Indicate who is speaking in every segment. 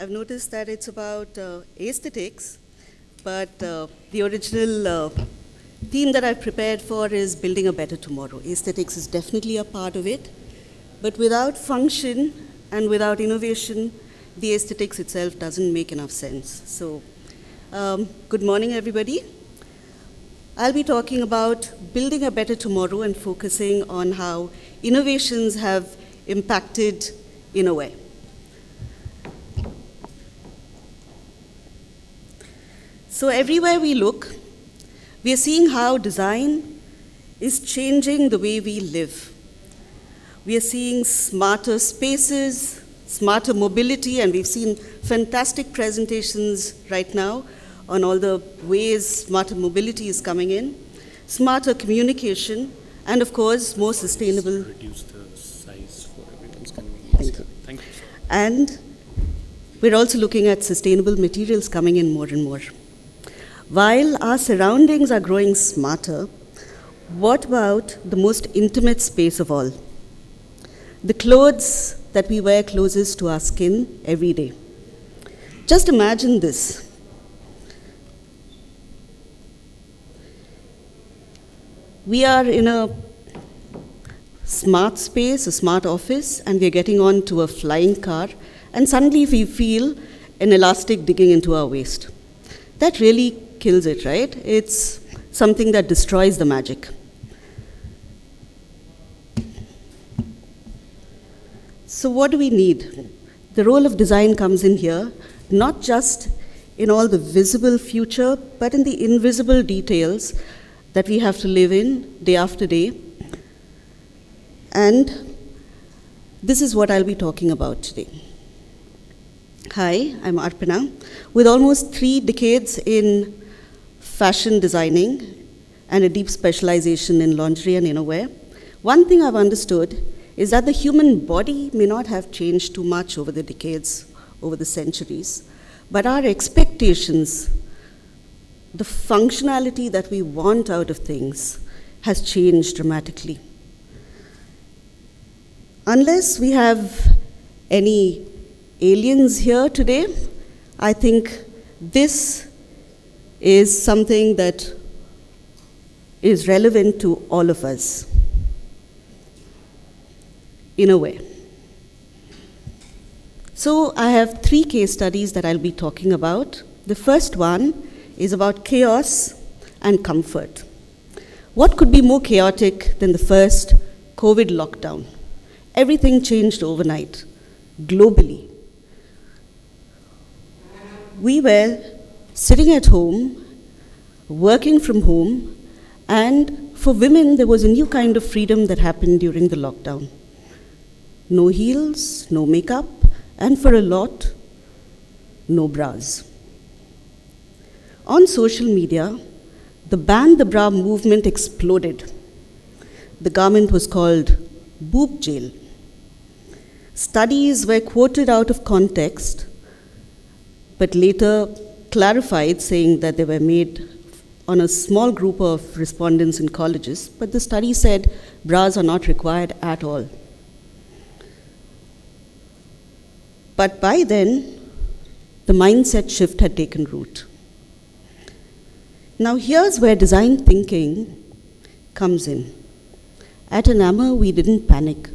Speaker 1: I've noticed that it's about aesthetics, but the original theme that I've prepared for is building a better tomorrow. Aesthetics is definitely a part of it, but without function and without innovation, the aesthetics itself doesn't make enough sense. So, good morning, everybody. I'll be talking about building a better tomorrow and focusing on how innovations have impacted Innerwear. So everywhere we look, we are seeing how design is changing the way we live. We are seeing smarter spaces, smarter mobility, and we've seen fantastic presentations right now on all the ways smarter mobility is coming in, smarter communication, and of course, more sustainable.
Speaker 2: Reduce the size for everyone's convenience. Thank you.
Speaker 1: And we're also looking at sustainable materials coming in more and more. While our surroundings are growing smarter, what about the most intimate space of all? The clothes that we wear closest to our skin every day. Just imagine this. We are in a smart space, a smart office, and we're getting on to a flying car, and suddenly we feel an elastic digging into our waist. That really kills it, right? It's something that destroys the magic. So what do we need? The role of design comes in here, not just in all the visible future, but in the invisible details that we have to live in day after day. And this is what I'll be talking about today. Hi, I'm Arpana. With almost 3 decades in fashion designing and a deep specialization in lingerie and innerwear, one thing I've understood is that the human body may not have changed too much over the decades, over the centuries, but our expectations, the functionality that we want out of things, has changed dramatically. Unless we have any aliens here today, I think this is something that is relevant to all of us, in a way. So I have 3 case studies that I'll be talking about. The first one is about chaos and comfort. What could be more chaotic than the first COVID lockdown? Everything changed overnight, globally. We were sitting at home, working from home, and for women, there was a new kind of freedom that happened during the lockdown. No heels, no makeup, and for a lot, no bras. On social media, the ban the bra movement exploded. The garment was called boob jail. Studies were quoted out of context, but later clarified, saying that they were made on a small group of respondents in colleges, but the study said bras are not required at all. But by then, the mindset shift had taken root. Now here's where design thinking comes in. At Enamor, we didn't panic,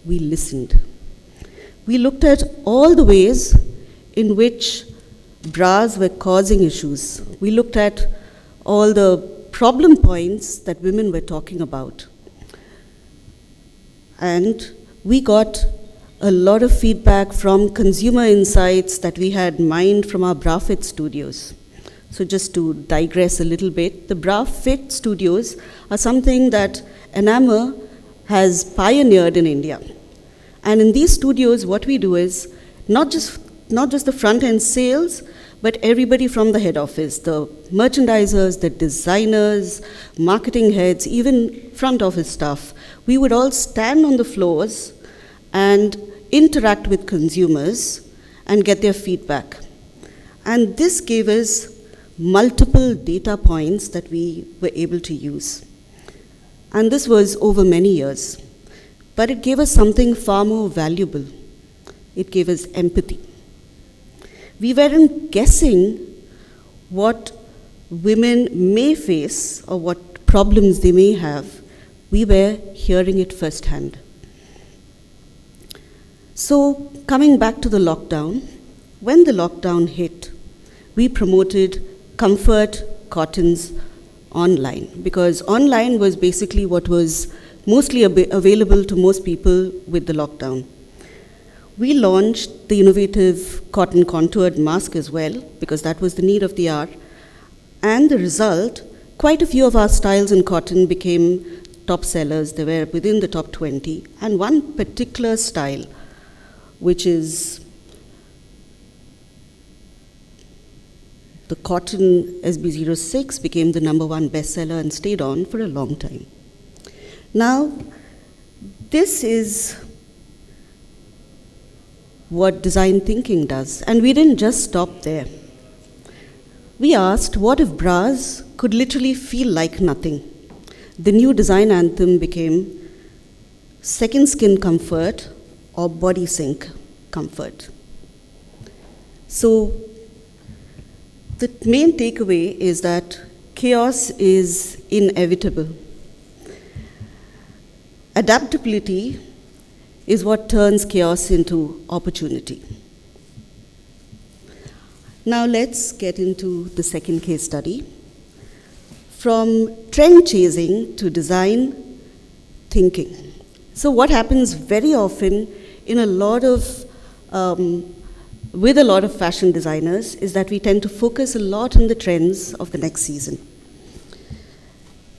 Speaker 1: we listened. We looked at all the ways in which bras were causing issues. We looked at all the problem points that women were talking about. And we got a lot of feedback from consumer insights that we had mined from our bra fit studios. So just to digress a little bit, the bra fit studios are something that Enamor has pioneered in India. And in these studios, what we do is not just the front-end sales, but everybody from the head office, the merchandisers, the designers, marketing heads, even front office staff, we would all stand on the floors and interact with consumers and get their feedback. And this gave us multiple data points that we were able to use. And this was over many years. But it gave us something far more valuable. It gave us empathy. We weren't guessing what women may face or what problems they may have. We were hearing it firsthand. So, coming back to the lockdown, when the lockdown hit, we promoted comfort cottons online, because online was basically what was mostly available to most people with the lockdown. We launched the innovative cotton contoured mask as well, because that was the need of the hour. And the result, quite a few of our styles in cotton became top sellers. They were within the top 20. And one particular style, which is the cotton SB06, became the #1 bestseller and stayed on for a long time. Now, this is what design thinking does. And we didn't just stop there. We asked, what if bras could literally feel like nothing? The new design anthem became second skin comfort or body sync comfort. So the main takeaway is that chaos is inevitable. Adaptability is what turns chaos into opportunity. Now let's get into the second case study. From trend chasing to design thinking. So what happens very often in with a lot of fashion designers is that we tend to focus a lot on the trends of the next season.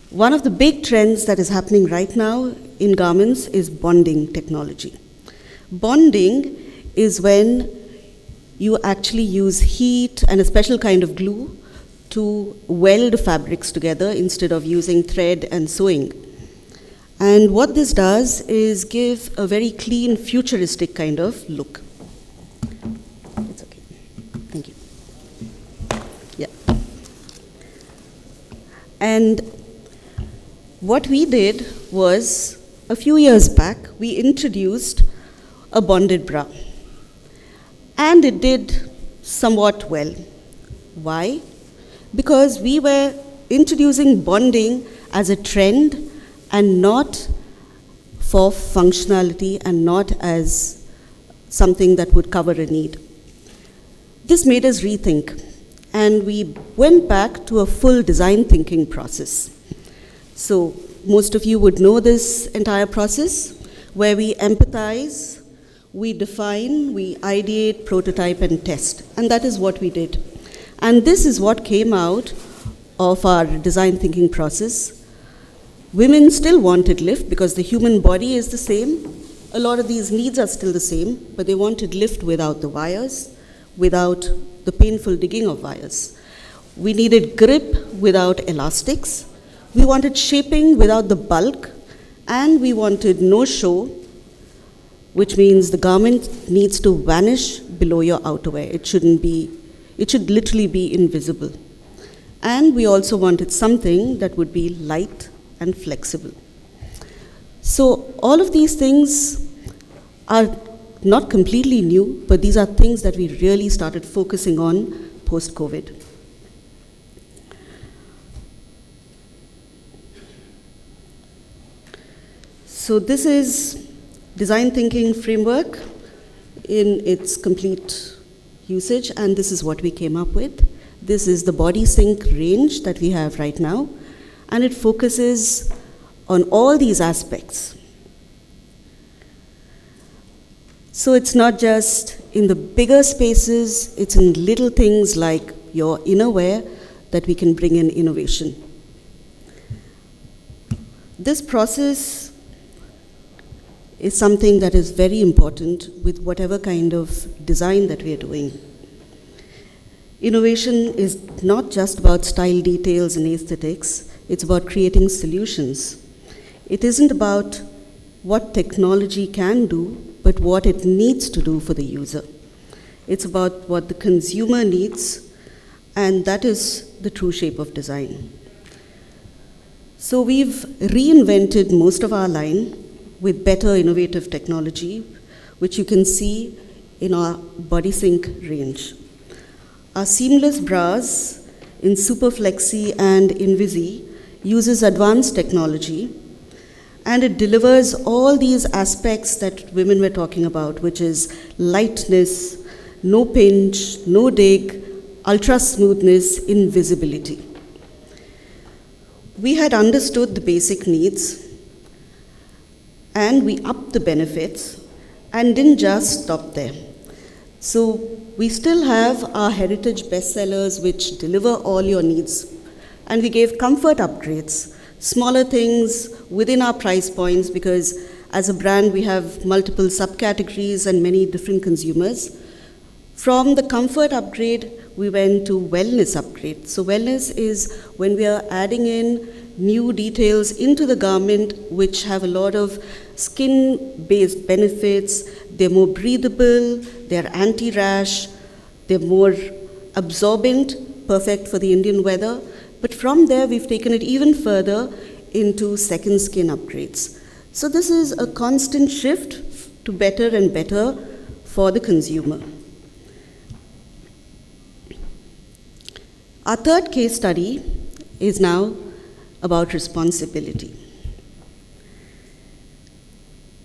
Speaker 1: One of the big trends that is happening right now in garments is bonding technology. Bonding is when you actually use heat and a special kind of glue to weld fabrics together instead of using thread and sewing. And what this does is give a very clean, futuristic kind of look. It's okay. Thank you. Yeah. And what we did was, a few years back, we introduced a bonded bra. And it did somewhat well. Why? Because we were introducing bonding as a trend and not for functionality and not as something that would cover a need. This made us rethink, and we went back to a full design thinking process. So most of you would know this entire process, where we empathize, we define, we ideate, prototype, and test. And that is what we did. And this is what came out of our design thinking process. Women still wanted lift because the human body is the same. A lot of these needs are still the same, but they wanted lift without the wires, without the painful digging of wires. We needed grip without elastics. We wanted shaping without the bulk, and we wanted no show, which means the garment needs to vanish below your outerwear. It should literally be invisible. And we also wanted something that would be light and flexible. So all of these things are not completely new, but these are things that we really started focusing on post-COVID. So this is design thinking framework in its complete usage, and this is what we came up with. This is the body sync range that we have right now, and it focuses on all these aspects. So it's not just in the bigger spaces, it's in little things like your innerwear that we can bring in innovation. This process is something that is very important with whatever kind of design that we are doing. Innovation is not just about style details and aesthetics, it's about creating solutions. It isn't about what technology can do, but what it needs to do for the user. It's about what the consumer needs, and that is the true shape of design. So we've reinvented most of our line with better innovative technology, which you can see in our body sync range. Our seamless bras in Super Flexi and Invisi uses advanced technology, and it delivers all these aspects that women were talking about, which is lightness, no pinch, no dig, ultra smoothness, invisibility. We had understood the basic needs, and we upped the benefits and didn't just stop there. So we still have our heritage bestsellers which deliver all your needs, and we gave comfort upgrades, smaller things within our price points, because as a brand we have multiple subcategories and many different consumers. From the comfort upgrade, we went to wellness upgrade. So wellness is when we are adding in new details into the garment which have a lot of skin-based benefits. They're more breathable, they're anti-rash, they're more absorbent, perfect for the Indian weather. But from there, we've taken it even further into second skin upgrades. So this is a constant shift to better and better for the consumer. Our third case study is now about responsibility.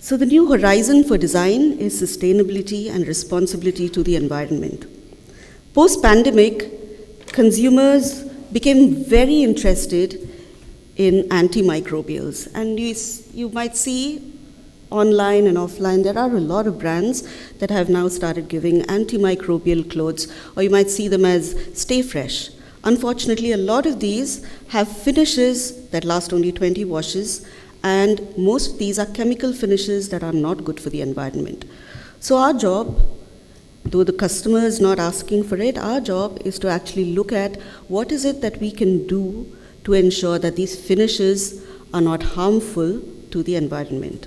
Speaker 1: So the new horizon for design is sustainability and responsibility to the environment. Post-pandemic, consumers became very interested in antimicrobials. And you might see online and offline, there are a lot of brands that have now started giving antimicrobial clothes, or you might see them as Stay Fresh. Unfortunately, a lot of these have finishes that last only 20 washes, and most of these are chemical finishes that are not good for the environment. So our job, though the customer is not asking for it, our job is to actually look at what is it that we can do to ensure that these finishes are not harmful to the environment.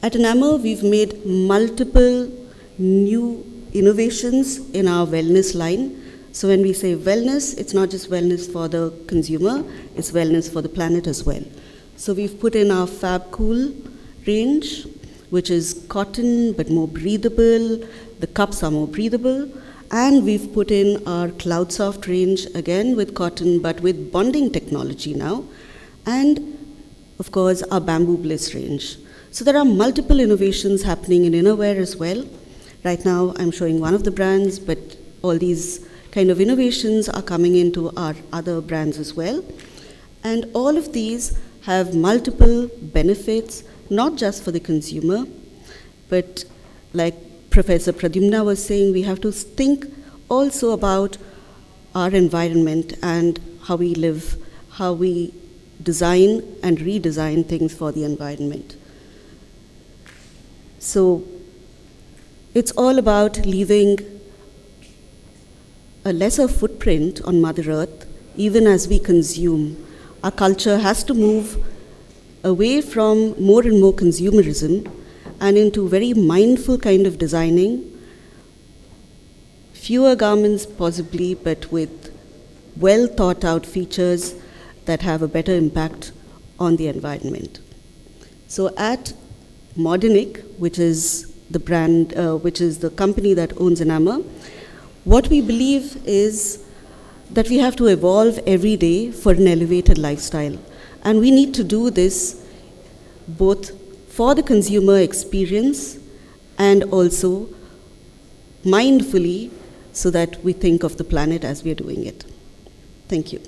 Speaker 1: At Enamor, we've made multiple new innovations in our wellness line. So when we say wellness, it's not just wellness for the consumer, it's wellness for the planet as well. So we've put in our Fab Cool range, which is cotton but more breathable. The cups are more breathable. And we've put in our Cloud Soft range, again with cotton but with bonding technology now. And of course, our Bamboo Bliss range. So there are multiple innovations happening in Innerwear as well. Right now, I'm showing one of the brands, but all these kind of innovations are coming into our other brands as well. And all of these have multiple benefits, not just for the consumer, but like Professor Pradyumna was saying, we have to think also about our environment and how we live, how we design and redesign things for the environment. So it's all about leaving a lesser footprint on Mother Earth, even as we consume. Our culture has to move away from more and more consumerism and into very mindful kind of designing. Fewer garments possibly, but with well thought out features that have a better impact on the environment. So at Modernic, which is the brand, which is the company that owns Enamor, what we believe is that we have to evolve every day for an elevated lifestyle. And we need to do this both for the consumer experience and also mindfully so that we think of the planet as we are doing it. Thank you.